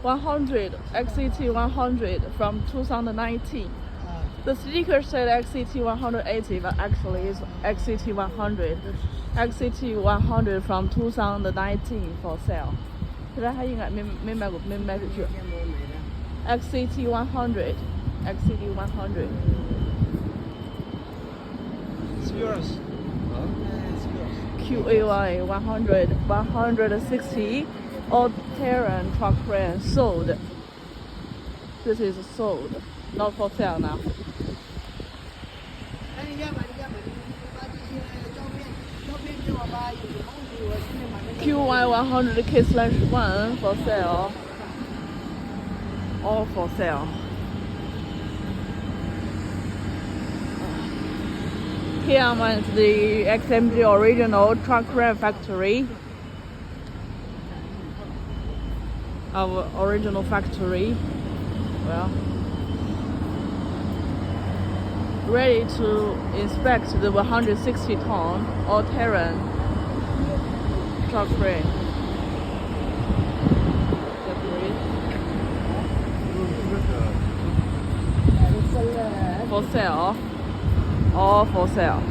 100 XCT100 from 2019. The sticker said XCT180, but actually it's XCT100. XCT100 from 2019 for sale. 其实他应该没卖出去。XCT100, XCT100. It's yours. QAY 100, 160 all-terrain truck crane sold. This is sold, not for sale now. QY100 K/1 for sale. All for sale. Here is the XCMG original truck crane factory. Our original factory. Well, ready to inspect the 160-ton all-terrain truck crane. For sale. All for sale.